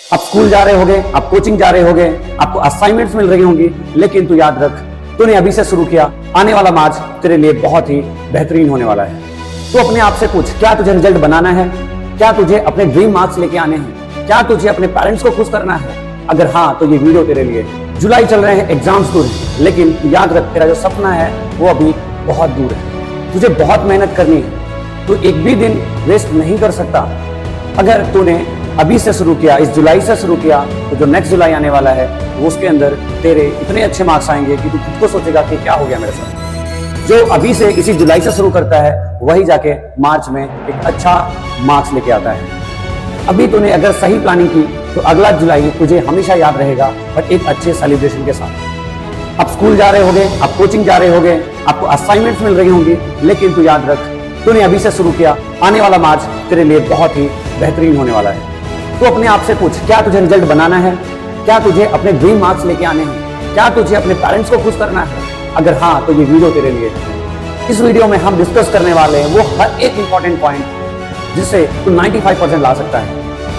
आप स्कूल जा रहे होगे, आप कोचिंग जा रहे होगे, आपको असाइनमेंट्स मिल रही होंगी, लेकिन तू याद रख, तूने अभी से शुरू किया, आने वाला मार्च तेरे लिए बहुत ही बेहतरीन होने वाला है। तो अपने आप से पूछ, क्या तुझे रिजल्ट बनाना है? क्या तुझे अपने ड्रीम मार्क्स लेके आने हैं? क्या तुझे अपने पेरेंट्स को खुश करना है? अगर हाँ, तो ये वीडियो तेरे लिए। जुलाई चल रहे हैं, एग्जाम्स दूर है, लेकिन याद रख, तेरा जो सपना है वो अभी बहुत दूर है। तुझे बहुत मेहनत करनी है, तू एक भी दिन वेस्ट नहीं कर सकता। अगर तूने अभी से शुरू किया, इस जुलाई से शुरू किया, तो जो नेक्स्ट जुलाई आने वाला है वो उसके अंदर तेरे इतने अच्छे मार्क्स आएंगे कि तू खुद को सोचेगा कि क्या हो गया मेरे साथ। जो अभी से इसी जुलाई से शुरू करता है वही जाके मार्च में एक अच्छा मार्क्स लेके आता है। अभी तूने अगर सही प्लानिंग की तो अगला जुलाई तुझे हमेशा याद रहेगा, बट एक अच्छे सेलिब्रेशन के साथ। आप स्कूल जा रहे होगे, आप कोचिंग जा रहे होगे, आपको असाइनमेंट्स मिल रही होंगी, लेकिन तू याद रख, तूने अभी से शुरू किया, आने वाला मार्च तेरे लिए बहुत ही बेहतरीन होने वाला है। तो अपने आप से पूछ, क्या तुझे रिजल्ट बनाना है? क्या तुझे अपने ड्रीम मार्क्स लेके आने हैं? क्या तुझे अपने पेरेंट्स को खुश करना है? अगर हाँ, तो ये वीडियो तेरे लिए। इस वीडियो में हम डिस्कस करने वाले हैं वो हर एक इंपॉर्टेंट पॉइंट जिससे तू 95% ला सकता है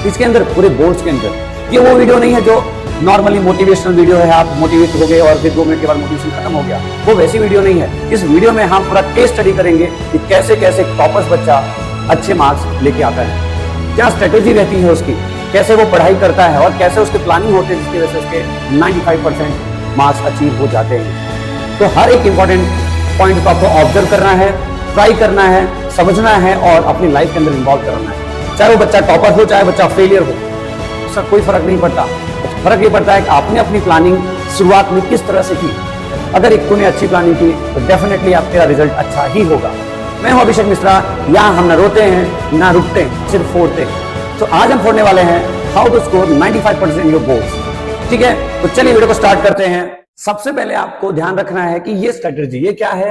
इसके अंदर, पूरे बोर्ड्स के अंदर। ये वो वीडियो नहीं है जो नॉर्मली मोटिवेशनल वीडियो है, आप मोटिवेट हो गए और फिर 2 मिनट के बाद मोटिवेशन खत्म हो गया, वो वैसी वीडियो नहीं है। इस वीडियो में हम पूरा केस स्टडी करेंगे कि कैसे कैसे टॉपर्स बच्चा अच्छे मार्क्स लेके आता है, क्या स्ट्रेटेजी रहती है उसकी, कैसे वो पढ़ाई करता है और कैसे उसके प्लानिंग होते हैं जिसकी वजह से उसके 95% मार्क्स अचीव हो जाते हैं। तो हर एक इंपॉर्टेंट पॉइंट को आपको ऑब्जर्व करना है, ट्राई करना है, समझना है और अपनी लाइफ के अंदर इन्वॉल्व करना है। चाहे वो बच्चा टॉपर हो, चाहे बच्चा फेलियर हो, उसका कोई फर्क नहीं पड़ता। फर्क ये पड़ता है कि आपने अपनी प्लानिंग शुरुआत में किस तरह से की। अगर एक तूने अच्छी प्लानिंग की तो डेफिनेटली आप तेरा रिजल्ट अच्छा ही होगा। मैं हूं अभिषेक मिश्रा, यहाँ हम ना रोते हैं ना रुकते हैं, सिर्फ फोड़ते हैं। तो आज हम फोड़ने वाले हैं how to score 95% in your goals. ठीक है, तो चलिए वीडियो को स्टार्ट करते हैं। सबसे पहले आपको ध्यान रखना है कि ये स्ट्रेटेजी, ये क्या है?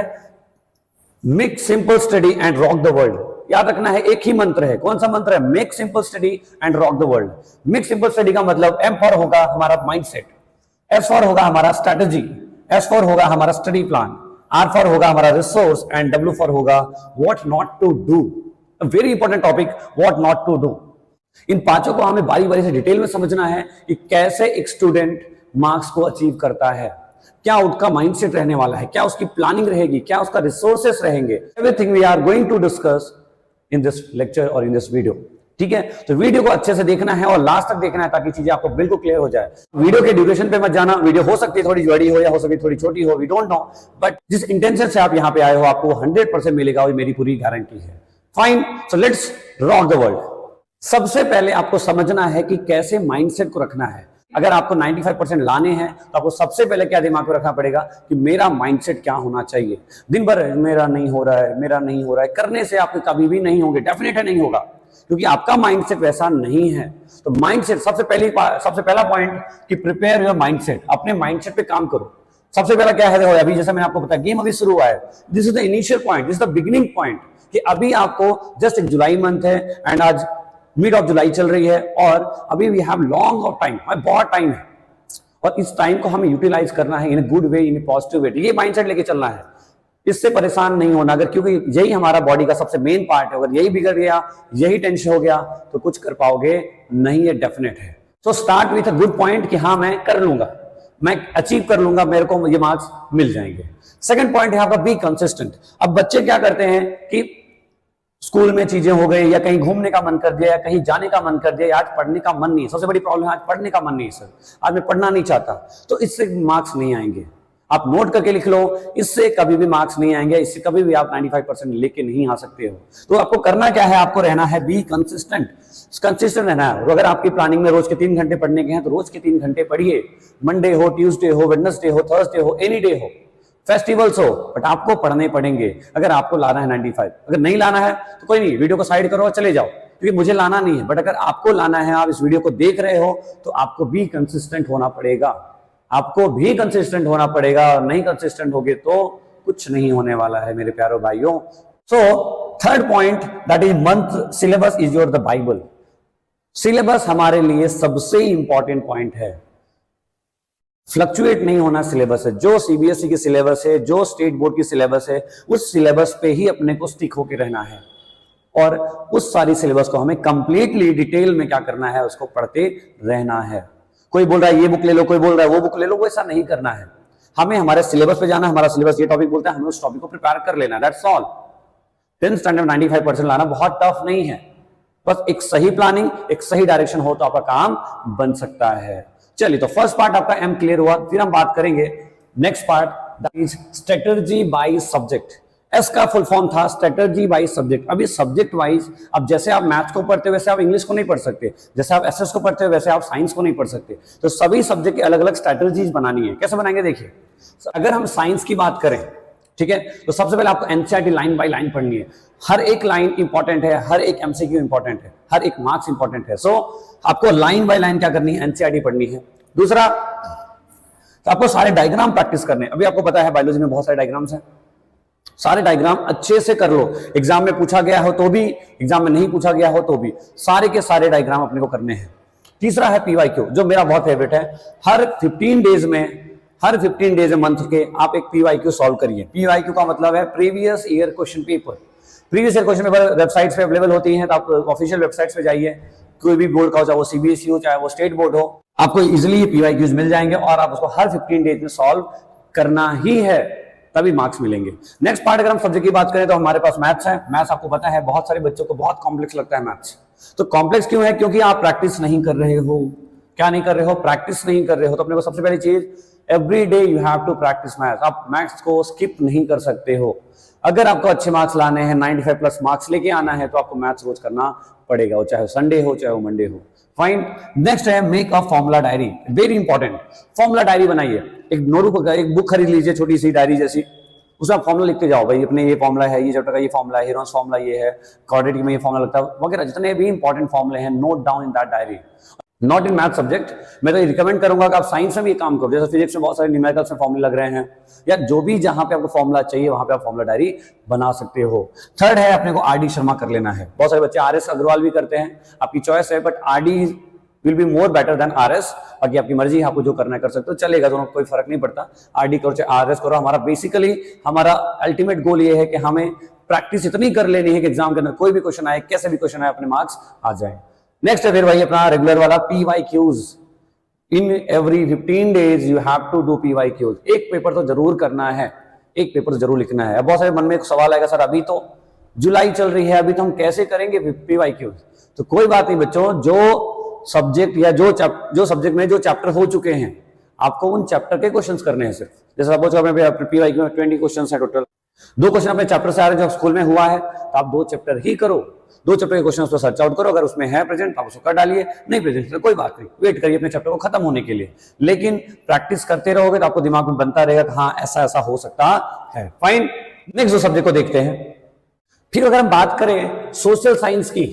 Make simple study and rock the world. याद रखना है, एक ही मंत्र है। कौन सा मंत्र है? Make simple study and rock the world. Make simple study का मतलब एम फॉर होगा हमारा माइंडसेट, एस फॉर होगा हमारा स्ट्रेटेजी, एस फॉर होगा हमारा स्टडी प्लान, आर फॉर होगा हमारा रिसोर्स एंड डब्ल्यू फॉर होगा what not to do. Very important topic, what not to do. इन पांचों को हमें बारी बारी से डिटेल में समझना है कि कैसे एक स्टूडेंट मार्क्स को अचीव करता है, क्या उसका माइंडसेट रहने वाला है, क्या उसकी प्लानिंग रहेगी, क्या उसका रिसोर्सेस रहेंगे। Everything we are going to discuss in this lecture और इन दिस वीडियो। ठीक है, तो वीडियो को अच्छे से देखना है और लास्ट तक देखना है ताकि चीजें आपको बिल्कुल क्लियर हो जाए। वीडियो के ड्यूरेशन पे मत जाना, वीडियो हो सकती है थोड़ी बड़ी हो या हो सकती है थोड़ी छोटी हो, वी डोंट नो, बट जिस इंटेंशन से आप यहाँ पे आए हो आपको 100% मिलेगा, और मेरी पूरी गारंटी है। Fine, so let's rock the world. सबसे पहले आपको समझना है कि कैसे माइंडसेट को रखना है। अगर आपको 95% लाने हैं तो आपको सबसे पहले क्या दिमाग में रखना पड़ेगा कि मेरा माइंडसेट क्या होना चाहिए। दिन भर मेरा नहीं हो रहा है, मेरा नहीं हो रहा है करने से आपके कभी भी नहीं होंगे, डेफिनेट है नहीं होगा, क्योंकि आपका माइंडसेट वैसा नहीं है। तो माइंडसेट सबसे पहला पॉइंट कि प्रिपेयर योर माइंडसेट। अपने माइंडसेट पे काम करो। सबसे पहला क्या है, अभी जैसे मैंने आपको बताया, गेम अभी शुरू हुआ है, this is the initial point, this is the beginning point, कि अभी आपको जस्ट एक जुलाई मंथ है एंड आज मिड ऑफ जुलाई चल रही है और अभी we have long of time, बहुत टाइम है और इस टाइम को हमें यूटिलाइज करना है इन a good way, in A positive way. ये माइंडसेट लेके चलना है, इससे परेशान नहीं होना। अगर क्योंकि यही हमारा बॉडी का सबसे मेन पार्ट है, अगर यही बिगड़ गया, यही टेंशन हो गया तो कुछ कर पाओगे नहीं, ये डेफिनेट है। So start with a good point कि हाँ मैं कर लूंगा, मैं अचीव कर लूंगा, मेरे को ये मार्क्स मिल जाएंगे। सेकंड पॉइंट है आपका बी कंसिस्टेंट। अब बच्चे क्या करते हैं कि स्कूल में चीजें हो गई या कहीं घूमने का मन कर दिया या कहीं जाने का मन कर दिया, आज पढ़ने का मन नहीं है। सबसे बड़ी प्रॉब्लम है आज पढ़ने का मन नहीं है, सर आज मैं पढ़ना नहीं चाहता, तो इससे मार्क्स नहीं आएंगे। आप नोट करके लिख लो, इससे कभी भी मार्क्स नहीं आएंगे, इससे कभी भी आप 95% लेके नहीं आ सकते हो। तो आपको करना क्या है, आपको रहना है बी कंसिस्टेंट, कंसिस्टेंट रहना है। अगर आपकी प्लानिंग में रोज के 3 घंटे पढ़ने के हैं तो रोज के 3 घंटे पढ़िए। मंडे हो, ट्यूसडे हो, वेडनेसडे हो, थर्सडे हो, एनी डे हो, फेस्टिवल्स हो, बट आपको पढ़ने पड़ेंगे। अगर आपको लाना है 95, अगर नहीं लाना है तो कोई नहीं, वीडियो को साइड करो और चले जाओ, क्योंकि मुझे लाना नहीं है। बट अगर आपको लाना है, आप इस वीडियो को देख रहे हो तो आपको भी कंसिस्टेंट होना पड़ेगा, आपको भी कंसिस्टेंट होना पड़ेगा। नहीं कंसिस्टेंट होगे तो कुछ नहीं होने वाला है मेरे प्यारो भाइयों। So third point that is month syllabus is your the Bible. Syllabus हमारे लिए सबसे इंपॉर्टेंट पॉइंट है। फ्लक्चुएट नहीं होना सिलेबस है। जो सीबीएसई की सिलेबस है, जो स्टेट बोर्ड की सिलेबस है, उस सिलेबस पे ही अपने को स्टिक होकर रहना है। और उस सारी सिलेबस को हमें कंप्लीटली डिटेल में क्या करना है, उसको पढ़ते रहना है। कोई बोल रहा है ये बुक ले लो, कोई बोल रहा है वो बुक ले लो, वैसा नहीं करना है। हमें हमारे सिलेबस पे जाना, हमारा सिलेबस ये टॉपिक बोलता है, हमें उस टॉपिक को प्रिपेयर कर लेना, दैट्स ऑल। 10th स्टैंडर्ड 95% लाना बहुत टफ नहीं है, बस एक सही प्लानिंग, एक सही डायरेक्शन हो तो आपका काम बन सकता है। चलिए, तो फर्स्ट पार्ट आपका एम क्लियर हुआ। फिर हम बात करेंगे next part, that is strategy by subject. S का फुल फॉर्म था स्ट्रेटजी बाय सब्जेक्ट। अभी सब्जेक्ट वाइज, अब जैसे आप मैथ्स को पढ़ते हो वैसे आप इंग्लिश को नहीं पढ़ सकते, जैसे आप एसएस को पढ़ते हो वैसे आप साइंस को नहीं पढ़ सकते। तो सभी सब्जेक्ट की अलग अलग स्ट्रेटजीज बनानी है। कैसे बनाएंगे देखिए, अगर हम साइंस की बात करें, ठीक है, तो सबसे पहले आपको एनसीईआरटी लाइन बाय लाइन पढ़नी है। हर एक लाइन इंपॉर्टेंट है, हर एक एमसीक्यू इंपॉर्टेंट है, हर एक मार्क्स इंपॉर्टेंट है। सो आपको लाइन बाय लाइन क्या करनी है, एनसीईआरटी पढ़नी है। दूसरा, तो आपको सारे डायग्राम प्रैक्टिस करने हैं। अभी आपको पता है बायोलॉजी में बहुत सारे डायग्राम्स हैं, सारे डायग्राम अच्छे से कर लो। एग्जाम में पूछा गया हो तो भी, एग्जाम में नहीं पूछा गया हो तो भी, सारे के सारे डायग्राम अपने को करने हैं। तीसरा है पीवाईक्यू, जो मेरा बहुत फेवरेट है। हर 15 डेज में मंथ के आप एक पीवाईक्यू सॉल्व करिए। पीवाईक्यू का मतलब है previous year question paper. Previous year question paper websites पे अवेलेबल होती हैं, तो आप ऑफिशियल वेबसाइट्स पे जाइए, कोई भी बोर्ड का हो, चाहे वो सीबीएसई हो चाहे वो स्टेट बोर्ड हो, आपको इजीली पीवाईक्यूज मिल जाएंगे और आप उसको हर 15 डेज में सॉल्व करना ही है, तभी मार्क्स मिलेंगे। नेक्स्ट पार्ट अगर हम सब्जेक्ट की बात करें तो हमारे पास मैथ्स है। मैथ्स आपको पता है बहुत सारे बच्चों को बहुत कॉम्प्लेक्स लगता है मैथ्स। तो कॉम्प्लेक्स क्यों है? क्योंकि आप प्रैक्टिस नहीं कर रहे हो। क्या नहीं कर रहे हो? प्रैक्टिस नहीं कर रहे हो। तो अपने को सबसे पहली चीज, every day you have to practice maths. आप मैथ्स को स्किप नहीं कर सकते हो। अगर आपको अच्छे मार्क्स लाने हैं, 95 प्लस मार्क्स लेके आना है, तो आपको मैथ्स रोज करना पड़ेगा, वो चाहे संडे हो चाहे वो मंडे हो। फाइन। नेक्स्ट है make a formula diary, very important. Formula diary बनाइए। एक बुक खरीद लीजिए, छोटी सी डायरी जैसी, उसमें आप फॉर्मूला लिखते जाओ। भाई अपने ये फॉर्मूला है, ये चैप्टर का ये फॉर्मूला है, हेरोन्स फॉर्मूला ये है, क्वाड्रेटिक में ये फॉर्मूला लगता है वगैरह, जितने भी इंपॉर्टेंट फॉर्मूले हैं, note down in that diary. Not in math subject, मैं तो रिकमेंड करूंगा कि आप साइंस में भी काम करो। जैसे फिजिक्स में बहुत सारे न्यूमेरिकल्स में फॉर्मूले लग रहे हैं, या जो भी जहां पे आपको फॉर्मूला चाहिए वहां पे आप फॉर्मूला डायरी बना सकते हो। थर्ड है अपने को आरडी शर्मा कर लेना है। बहुत सारे बच्चे आरएस अग्रवाल भी करते हैं, आपकी चॉइस है, but RD will be more better than RS. बाकी आपकी मर्जी, आपको जो करना है कर सकते हो, चलेगा, दोनों कोई फर्क नहीं पड़ता। आरडी करो चाहे आरएस करो, हमारा बेसिकली हमारा अल्टीमेट गोल ये है कि हमें प्रैक्टिस इतनी कर लेनी है कि एग्जाम के अंदर कोई भी क्वेश्चन आए, कैसे भी क्वेश्चन आए, अपने मार्क्स आ जाए। नेक्स्ट है फिर वही अपना रेगुलर वाला PYQs. In every 15 days you have to do PYQs. एक पेपर तो जरूर करना है, एक पेपर जरूर लिखना है। अब बहुत सारे मन में एक सवाल आएगा, सर अभी तो जुलाई चल रही है, अभी तो हम कैसे करेंगे पीवाईक्यूज? तो कोई बात नहीं बच्चों, जो सब्जेक्ट या जो सब्जेक्ट में जो चैप्टर हो चुके हैं, आपको उन चैप्टर के क्वेश्चंस करने हैं सिर्फ। जैसे सपोज अपने पीवाईक्यू में 20 क्वेश्चंस है टोटल, 2 क्वेश्चन अपने चैप्टर से आ रहे हैं जो स्कूल में हुआ है, तो आप 2 चैप्टर ही करो, 2 चैप्टर के क्वेश्चन पर सर्च आउट करो। अगर उसमें है प्रेजेंट आप उसको कर डालिए, नहीं प्रेजेंट तो कोई बात नहीं, वेट करिए अपने चैप्टर को खत्म होने के लिए। लेकिन प्रैक्टिस करते रहोगे तो आपको दिमाग में बनता रहेगा कि हाँ ऐसा ऐसा हो सकता है। फाइन। नेक्स्ट जो सब्जेक्ट को देखते हैं, फिर अगर हम बात करें सोशल साइंस की,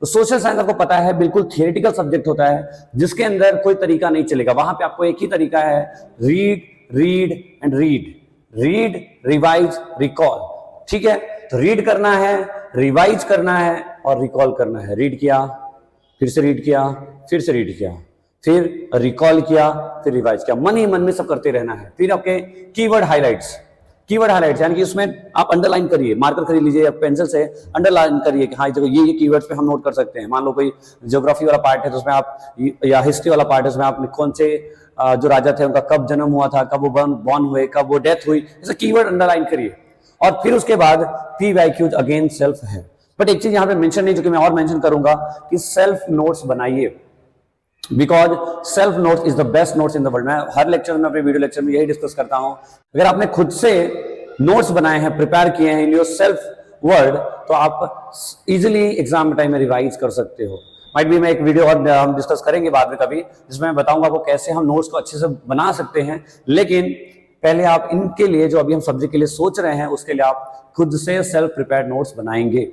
तो सोशल साइंस आपको पता है बिल्कुल थियोरेटिकल सब्जेक्ट होता है, जिसके अंदर कोई तरीका नहीं चलेगा। वहां पे आपको एक ही तरीका है, read read and read, read revise recall. ठीक है, तो रीड करना है, रिवाइज करना है और रिकॉल करना है। रीड किया, फिर से रीड किया, फिर से रीड किया, फिर रिकॉल किया, फिर रिवाइज किया, मन ही मन में सब करते रहना है। फिर आपके कीवर्ड हाइलाइट्स, कीवर्ड हाइलाइट्स यानी कि उसमें आप अंडरलाइन करिए, मार्कर खरीद लीजिए या पेंसिल से अंडरलाइन करिए कि हाँ ये कीवर्ड्स पे हम नोट कर सकते हैं। मान लो कोई ज्योग्राफी वाला पार्ट है तो उसमें आप, या हिस्ट्री वाला पार्ट है उसमें आप कौन से जो राजा थे उनका कब जन्म हुआ था, कब वो बॉर्न हुए, कब वो डेथ हुई, ऐसे कीवर्ड अंडरलाइन करिए। और फिर उसके बाद पीवाईक्यूज अगेन सेल्फ है। बट एक चीज यहाँ पे मेंशन नहीं, जो कि मैं और मेंशन करूंगा, कि सेल्फ नोट्स बनाइए, because self notes is the best notes in the world. मैं हर लेक्चर में, अपने वीडियो लेक्चर में यही डिस्कस करता हूं। अगर आपने खुद से नोट्स बनाए हैं, प्रिपेयर किए हैं इन योर सेल्फ वर्ड, तो आप इजिली एग्जाम टाइम में रिवाइज कर सकते हो। माइट भी मैं एक वीडियो और हम डिस्कस करेंगे बाद में कभी, जिसमें मैं बताऊंगा आपको कैसे हम नोट्स को अच्छे से बना सकते हैं। लेकिन पहले आप इनके लिए, जो अभी हम सब्जेक्ट के लिए सोच रहे हैं, उसके लिए आप खुद से सेल्फ प्रिपेयर्ड नोट्स बनाएंगे।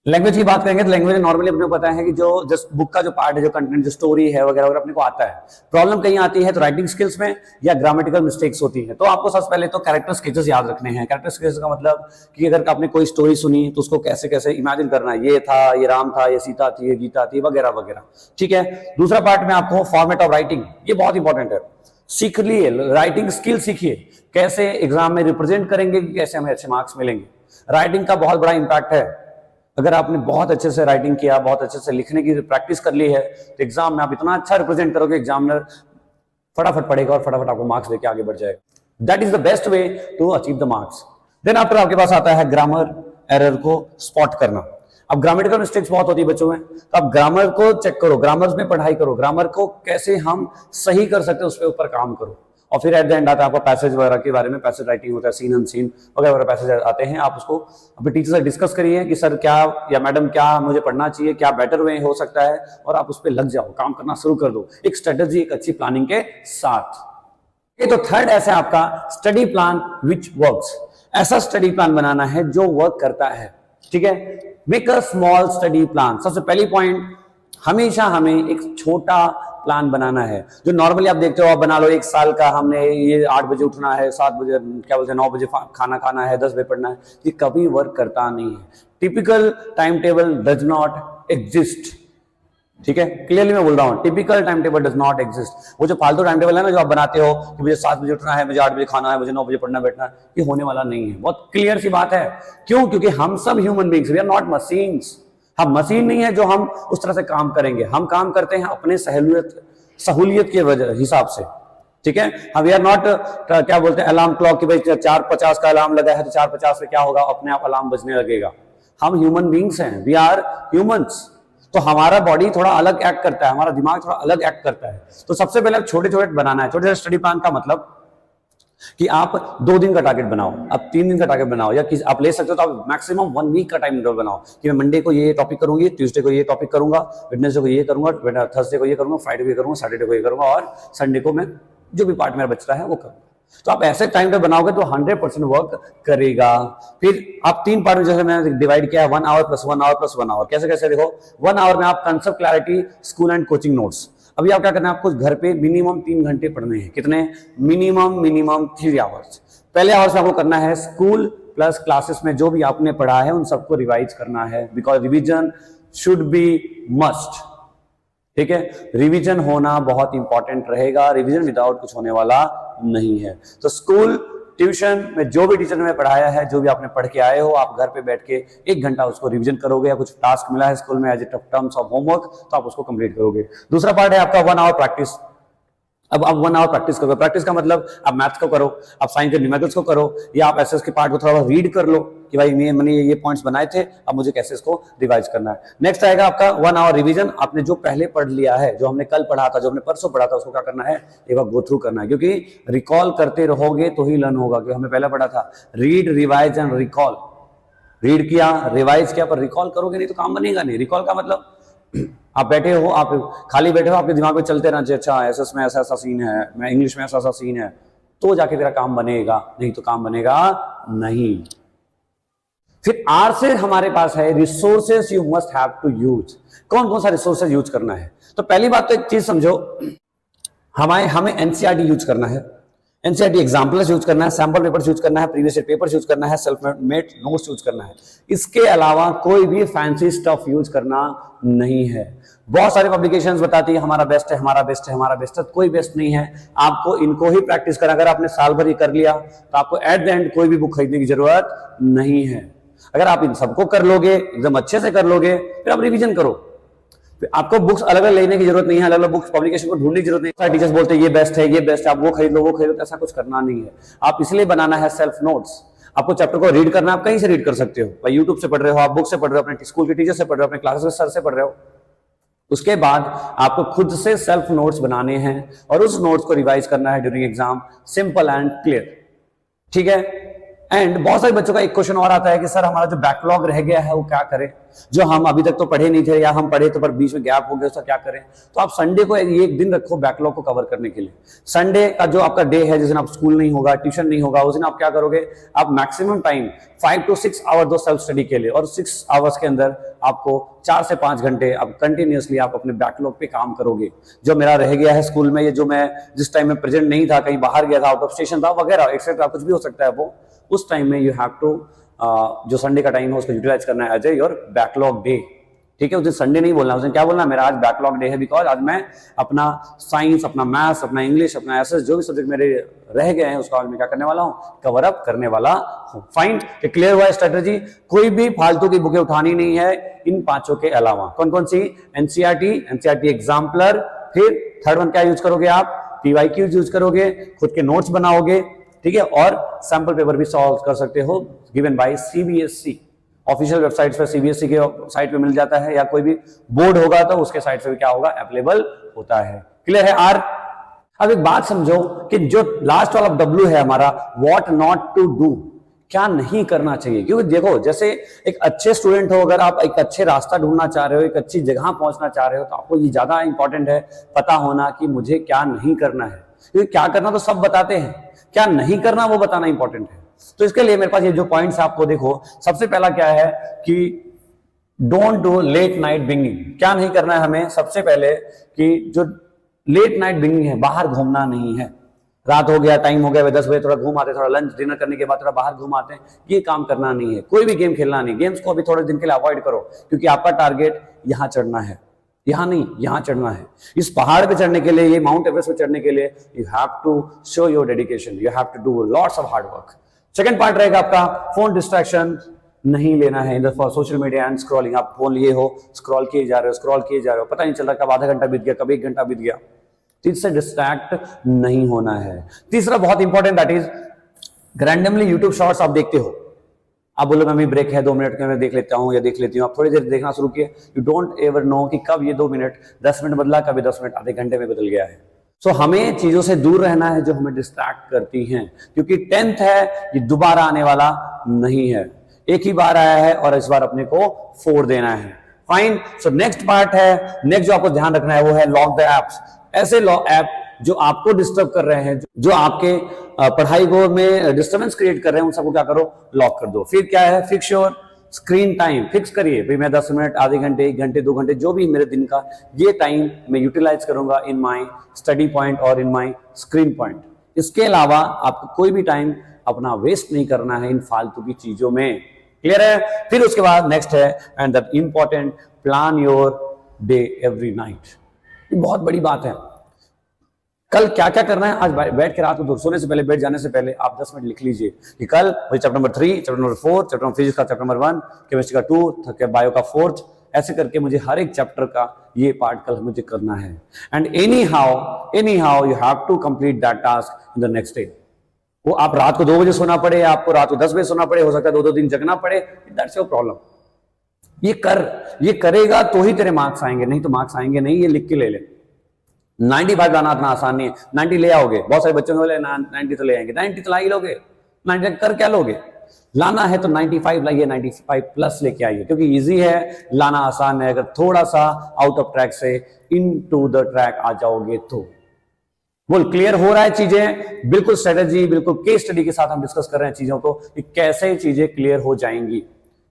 लैंग्वेज की बात करेंगे तो लैंग्वेज नॉर्मली अपने को पता है कि जो जस्ट बुक का जो पार्ट है, जो कंटेंट, जो स्टोरी है वगैरह वगैरह अपने को आता है। प्रॉब्लम कहीं आती है तो राइटिंग स्किल्स में या ग्रामेटिकल मिस्टेक्स होती है। तो आपको सबसे पहले तो कैरेक्टर स्केचेस याद रखने हैं। कैरेक्टर स्केचेस का मतलब कि अगर आपने कोई स्टोरी सुनी तो उसको कैसे कैसे इमेजिन करना है, ये था, ये राम था, ये सीता थी, ये गीता थी, वगैरह वगैरह। ठीक है। दूसरा पार्ट में आपको फॉर्मेट ऑफ राइटिंग, ये बहुत इंपॉर्टेंट है, सीख लिए, राइटिंग स्किल सीखिए, कैसे एग्जाम में रिप्रेजेंट करेंगे, कैसे हमें अच्छे मार्क्स मिलेंगे। राइटिंग का बहुत बड़ा इंपैक्ट है। अगर आपने बहुत अच्छे से राइटिंग किया, बहुत अच्छे से लिखने की प्रैक्टिस कर ली है, तो एग्जाम में आप इतना अच्छा रिप्रेजेंट करोगे, एग्जामिनर फटाफट पढ़ेगा और फटाफट आपको मार्क्स देके आगे बढ़ जाएगा। That is the best way to achieve the marks. Then after आपके पास आता है ग्रामर एरर को स्पॉट करना। अब ग्रामेटिकल मिस्टेक्स बहुत होती है बच्चों में, तो आप ग्रामर को चेक करो, ग्रामर में पढ़ाई करो, ग्रामर को कैसे हम सही कर सकते हैं उस पर ऊपर काम करो। और फिर एट द एंड आता है आपका पैसेज वगैरह के बारे में, पैसेज राइटिंग होता है, सीन अनसीन वगैरह पैसेज आते हैं। आप उसको अपने टीचर से डिस्कस करिए कि सर क्या या मैडम क्या मुझे पढ़ना चाहिए, क्या बेटर वे हो सकता है, और आप उस पर लग जाओ, काम करना शुरू कर दो एक स्ट्रेटेजी, एक अच्छी प्लानिंग के साथ। ये तो थर्ड ऐसा आपका स्टडी प्लान विच वर्क्स। ऐसा स्टडी प्लान बनाना है जो वर्क करता है, ठीक है। Make a small study plan. सबसे पहली पॉइंट, हमेशा हमें एक छोटा प्लान बनाना है। जो नॉर्मली आप देखते हो, आप बना लो 1 साल का, हमने ये 8 बजे उठना है, 7 बजे क्या बोलते हैं 9 बजे खाना खाना है, 10 बजे पढ़ना है, ये कभी वर्क करता नहीं है। Typical time table does not exist, ठीक है, क्लियरली मैं बोल रहा हूं, typical time table does not exist. वो जो फालतू टाइम टेबल है ना जो आप बनाते हो कि मुझे 7 बजे उठना है, मुझे 8 बजे खाना है, मुझे 9 बजे पढ़ना बैठना है, ये होने वाला नहीं है। बहुत क्लियर सी बात है। क्यों? क्योंकि हम सब human beings, we are not machines. हम मशीन नहीं है जो हम उस तरह से काम करेंगे। हम काम करते हैं अपने सहूलियत के वजह हिसाब से, ठीक है। हम वी आर नॉट क्या बोलते हैं अलार्म क्लॉक कि भाई 4:50 का अलार्म लगा है तो 4:50 पे क्या होगा, अपने आप अलार्म बजने लगेगा। हम ह्यूमन बींग्स हैं, वी आर ह्यूमंस। तो हमारा बॉडी थोड़ा अलग एक्ट करता है, हमारा दिमाग थोड़ा अलग एक्ट करता है। तो सबसे पहले छोटे छोटे बनाना है। छोटे छोटे स्टडी प्लान का मतलब कि आप 2 दिन का टारगेट बनाओ, आप 3 दिन का टारगेट बनाओ, या आप ले सकते हो तो आप मैक्सिमम 1 वीक का टाइम टेबल बनाओ कि मैं मंडे को ये टॉपिक करूंगी, ट्यूसडे को ये टॉपिक करूंगा, वेडनेसडे को ये करूंगा, थर्सडे को ये करूंगा, फ्राइडे को ये करूंगा, सैटरडे को ये करूंगा, और संडे को मैं जो भी पार्ट मेरा बच रहा है वो करूंगा। तो आप ऐसे टाइम टेबल बनाओगे तो 100% वर्क करेगा। फिर आप 3 पार्ट में जैसे मैंने डिवाइड किया है, 1 hour plus 1 hour plus 1 hour. कैसे कैसे देखो, 1 आवर में आप concept clarity, school and coaching notes. अभी आप क्या करना है, आपको घर पे मिनिमम 3 घंटे पढ़ने हैं। कितने? Minimum 3 hours. पहले आवर्स में आपको करना है स्कूल प्लस क्लासेस में जो भी आपने पढ़ा है उन सबको रिवाइज करना है, because revision should be must, ठीक है। रिवीजन होना बहुत इंपॉर्टेंट रहेगा, रिवीजन विदाउट कुछ होने वाला नहीं है। तो स्कूल ट्यूशन में जो भी टीचर ने पढ़ाया है, जो भी आपने पढ़ के आए हो, आप घर पे बैठ के 1 घंटा उसको रिवीजन करोगे, या कुछ टास्क मिला है स्कूल में as a terms of homework तो आप उसको कंप्लीट करोगे। दूसरा पार्ट है आपका 1 आवर प्रैक्टिस। अब आप 1 आवर प्रैक्टिस करो। प्रैक्टिस का मतलब आप मैथ्स को करो, आप साइंस के न्यूमेरिकल्स को करो, या आप एसएस के पार्ट को थोड़ा रीड कर लो कि भाई मैंने ये पॉइंट्स बनाए थे, अब मुझे कैसे इसको रिवाइज करना है। नेक्स्ट आएगा आपका 1 आवर रिवीजन। आपने जो पहले पढ़ लिया है, जो हमने कल पढ़ा था, जो हमने परसों पढ़ा था, उसको क्या करना है, एक बार गो थ्रू करना है, क्योंकि रिकॉल करते रहोगे तो ही लर्न होगा। क्योंकि हमें पहले पढ़ा था read, revise and recall. Read किया, रिवाइज किया, पर रिकॉल करोगे नहीं तो काम बनेगा नहीं। रिकॉल का मतलब आप बैठे हो, आप खाली बैठे हो, आपके दिमाग में चलते रहना चाहिए, अच्छा एसएस में ऐसा ऐसा सीन है, मैं इंग्लिश में ऐसा ऐसा सीन है, तो जाके तेरा काम बनेगा, नहीं तो काम बनेगा नहीं। फिर आर से हमारे पास है resources you must have to use. कौन कौन सा रिसोर्सेज यूज करना है? तो पहली बात तो एक चीज समझो, हमें एनसीईआरटी यूज करना है, एनसीईआरटी एग्जाम्पल्स यूज करना है, सैंपल पेपर्स यूज करना है, प्रीवियस ईयर पेपर्स यूज करना है, सेल्फ मेड नोट्स यूज करना है। इसके अलावा कोई भी फैंसी स्टफ यूज करना नहीं है। बहुत सारी पब्लिकेशंस बताती है हमारा बेस्ट है, हमारा बेस्ट है, हमारा बेस्ट है। कोई बेस्ट नहीं है, आपको इनको ही प्रैक्टिस करना। अगर आपने साल भर ये कर लिया तो आपको एट द एंड कोई भी बुक खरीदने की जरूरत नहीं है। अगर आप इन सबको कर लोगे, एकदम अच्छे से कर लोगे, फिर आप रिवीजन करो। आपको बुक्स अलग अलग लेने की जरूरत नहीं है, अलग अलग बुक्स पब्लिकेशन को ढूंढने की जरूरत नहीं है। टीचर्स बोलते हैं ये बेस्ट है, ये बेस्ट है, आप वो खरीद लो, वो खरीद लो, ऐसा कुछ करना नहीं है। आप इसलिए बनाना है सेल्फ नोट्स। आपको चैप्टर को रीड करना, आप कहीं से रीड कर सकते हो, भाई यूट्यूब से पढ़ रहे हो, आप बुक से पढ़ रहे हो, अपने स्कूल के टीचर से पढ़ रहे हो, अपने क्लासेस के सर से पढ़ रहे हो। उसके बाद आपको खुद से सेल्फ नोट्स बनाने हैं और उस नोट्स को रिवाइज करना है during exam, simple and clear, ठीक है। एंड बहुत सारे बच्चों का एक क्वेश्चन और आता है कि सर हमारा जो बैकलॉग रह गया है वो क्या करें, जो हम अभी तक तो पढ़े नहीं थे, या हम पढ़े तो पर बीच में गैप हो गया, उसका क्या करें। तो आप संडे को एक दिन रखो बैकलॉग को कवर करने के लिए। संडे का जो आपका डे है, जिस दिन आप स्कूल नहीं होगा, ट्यूशन नहीं होगा, उस दिन आप क्या करोगे, आप मैक्सिमम टाइम 5 to 6 आवर दो सेल्फ स्टडी के लिए, और 6 आवर्स के अंदर आपको 4 से 5 घंटे आप कंटिन्यूअसली आप अपने बैकलॉग पे काम करोगे। जो मेरा रह गया है स्कूल में, ये जो मैं जिस टाइम में प्रेजेंट नहीं था, कहीं बाहर गया था, आउट ऑफ स्टेशन था वगैरह एक्सेट्रा, कुछ भी हो सकता है, वो उस टाइम में यू हैव टू जो संडे का टाइम है उसको यूटिलाइज करना है as a your backlog day, ठीक है, उस दिन संडे नहीं बोलना, उस दिन क्या बोलना, मेरा आज बैकलॉग डे है बिकॉज आज मैं अपना साइंस, अपना मैथ्स, अपना इंग्लिश, अपना एसएस जो भी सब्जेक्ट मेरे रह गए हैं उसका आज मैं क्या करने वाला हूं, कवर अप करने वाला हूं। फाइन, क्लियर हुआ स्ट्रेटेजी। कोई भी फालतू की बुकें उठानी नहीं है इन पांचों के अलावा। कौन कौन सी? एनसीईआरटी एग्जाम्पलर, फिर थर्ड वन क्या यूज करोगे आप, पीवाईक्यूज यूज करोगे, खुद के नोट्स बनाओगे, ठीक है, और सैंपल पेपर भी सॉल्व कर सकते हो given by CBSE. Official website पर सीबीएसई के साइट पे मिल जाता है, या कोई भी बोर्ड होगा तो उसके साइट पे भी क्या होगा, अवेलेबल होता है। क्लियर है आर? अब एक बात समझो कि जो लास्ट वाला डब्ल्यू है हमारा, व्हाट नॉट टू डू, क्या नहीं करना चाहिए। क्योंकि देखो, जैसे एक अच्छे स्टूडेंट हो, अगर आप एक अच्छे रास्ता ढूंढना चाह रहे हो, एक अच्छी जगह पहुंचना चाह रहे हो, तो आपको ये ज्यादा इंपॉर्टेंट है पता होना कि मुझे क्या नहीं करना है। क्योंकि क्या करना तो सब बताते हैं, क्या नहीं करना वो बताना इंपॉर्टेंट है। तो इसके लिए मेरे पास ये जो पॉइंट्स आपको देखो, सबसे पहला क्या है कि डोंट डू लेट नाइट बिंगिंग। क्या नहीं करना है हमें? सबसे पहले कि जो लेट नाइट बिंगिंग है, बाहर घूमना नहीं है। रात हो गया, टाइम हो गया, 10 बजे थोड़ा घूम आते, थोड़ा लंच डिनर करने के बाद थोड़ा बाहर घूम आते हैं, ये काम करना नहीं है। कोई भी गेम खेलना नहीं, गेम्स को अभी थोड़े दिन के लिए अवॉइड करो, क्योंकि आपका टारगेट यहां चढ़ना है, यहां नहीं, यहां चढ़ना है। इस पहाड़ पे चढ़ने के लिए, ये माउंट एवरेस्ट पे चढ़ने के लिए you have to show your dedication, you have to do lots of hard work. Second part रहेगा आपका, फोन डिस्ट्रैक्शन नहीं लेना है। In the social media and scrolling, आप फोन लिए हो, स्क्रॉल किए जा रहे हो, स्क्रॉल किए जा रहे हो, पता नहीं चल रहा कब आधा घंटा बीत गया, कब 1 घंटा बीत गया। तो इससे डिस्ट्रैक्ट नहीं होना है। तीसरा बहुत important, that is randomly YouTube shorts आप देखते हो, आप बोलो मैं ब्रेक है 2 मिनट के, मैं देख लेता हूं या देख लेती हूं, आप थोड़ी देर देखना शुरू किए, यू डोंट एवर नो कि कब ये 2 मिनट 10 मिनट बदला, कभी 10 मिनट आधे घंटे में बदल गया है। सो हमें चीजों से दूर रहना है जो हमें डिस्ट्रैक्ट करती हैं, क्योंकि 10th है, ये दोबारा आने वाला नहीं है, एक ही बार आया है और इस बार अपने को 4 देना है। फाइन। सो नेक्स्ट पार्ट है, नेक्स्ट जो आपको ध्यान रखना है वो है लॉक द एप्स। ऐसे ऐप जो आपको डिस्टर्ब कर रहे हैं, जो आपके पढ़ाई को में डिस्टर्बेंस क्रिएट कर रहे हैं, उन सबको क्या करो, लॉक कर दो। फिर क्या है, fix your screen time, fix करिए भाई मैं 10 मिनट, आधे घंटे, 1 घंटे, 2 घंटे, जो भी मेरे दिन का ये टाइम मैं यूटिलाइज करूंगा इन माई स्टडी पॉइंट और इन माई स्क्रीन पॉइंट। इसके अलावा आपको कोई भी टाइम अपना वेस्ट नहीं करना है इन फालतू की चीजों में। क्लियर है? फिर उसके बाद नेक्स्ट है, and that important, plan your day every night. ये बहुत बड़ी बात है। कल क्या क्या करना है, आज बैठ के रात को सोने से पहले, बैठ जाने से पहले आप 10 मिनट लिख लीजिए कि कल मुझे chapter number 3, chapter number 4, chapter number physics का चैप्टर नंबर 1, केमिस्ट्री का 2, बायो का 4th, ऐसे करके मुझे हर एक चैप्टर का ये पार्ट कल मुझे करना है। And anyhow you have to complete that task in the next day. वो आप रात को 2 बजे सोना पड़े, आपको रात को 10 बजे सोना पड़े, हो सकता है 2-2 दिन जगना पड़े, दैट्स योर प्रॉब्लम। ये करेगा तो ही तेरे मार्क्स आएंगे, नहीं तो मार्क्स आएंगे नहीं। ये लिख के ले ले। 95 लाना इतना आसान नहीं है। 90 ले आओगे, बहुत सारे बच्चों को बोले 90 तो ले आएंगे, 90 तो ला ही लोगे, 90 कर क्या लोगे? लाना है तो 95 लाइए, 95 प्लस लेके आइए, क्योंकि इजी है, लाना आसान है। अगर थोड़ा सा आउट ऑफ ट्रैक से इन टू द ट्रैक आ जाओगे तो। बोल क्लियर हो रहा है चीजें? बिल्कुल स्ट्रेटेजी, बिल्कुल केस स्टडी के साथ हम डिस्कस कर रहे हैं चीजों को कि कैसे चीजें क्लियर हो जाएंगी,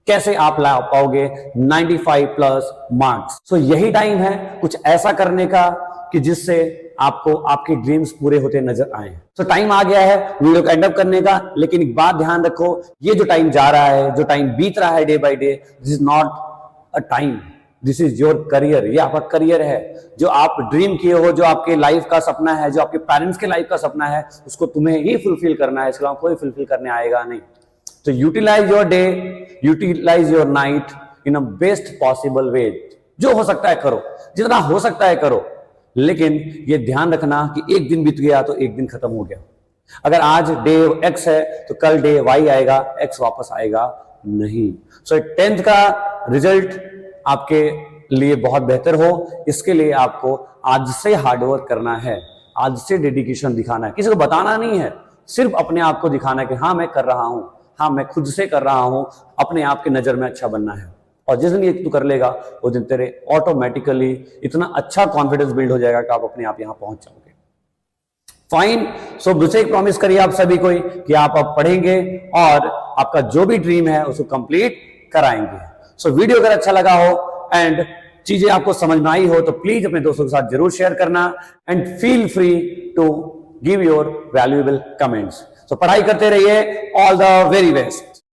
कैसे आप ला पाओगे 95 प्लस मार्क्स। सो यही टाइम है कुछ ऐसा करने का कि जिससे आपको आपके ड्रीम्स पूरे होते नजर आए। सो टाइम आ गया है वीडियो को एंड अप करने का, लेकिन एक बात ध्यान रखो, ये जो टाइम जा रहा है, जो टाइम बीत रहा है day by day, this is not a time, this is your career. ये आपका करियर है, जो आप ड्रीम किए हो, जो आपके लाइफ का सपना है, जो आपके पेरेंट्स के लाइफ का सपना है, उसको तुम्हें ही फुलफिल करना है, इसके अलावा कोई फुलफिल करने आएगा नहीं। तो utilise your day, utilise your night in a best possible way. जो हो सकता है करो, जितना हो सकता है करो, लेकिन ये ध्यान रखना कि एक दिन बीत गया तो एक दिन खत्म हो गया। अगर आज डे एक्स है तो कल डे वाई आएगा, एक्स वापस आएगा नहीं। सो 10th का रिजल्ट आपके लिए बहुत बेहतर हो, इसके लिए आपको आज से हार्डवर्क करना है, आज से डेडिकेशन दिखाना है। किसी को बताना नहीं है, सिर्फ अपने आप को दिखाना है कि हाँ मैं कर रहा हूं, हाँ मैं खुद से कर रहा हूं, अपने आप की नजर में अच्छा बनना है। और जिस दिन ये तू कर लेगा उस दिन तेरे ऑटोमेटिकली इतना अच्छा कॉन्फिडेंस बिल्ड हो जाएगा कि आप अपने आप यहां पहुंच जाओगे। फाइन। सो मुझसे एक प्रॉमिस करिए आप सभी को कि आप अब पढ़ेंगे और आपका जो भी ड्रीम है उसको कंप्लीट कराएंगे। सो वीडियो अगर अच्छा लगा हो एंड चीजें आपको समझ में आई हो तो प्लीज अपने दोस्तों के साथ जरूर शेयर करना and feel free to give your valuable comments. So पढ़ाई करते रहिए। All the very best.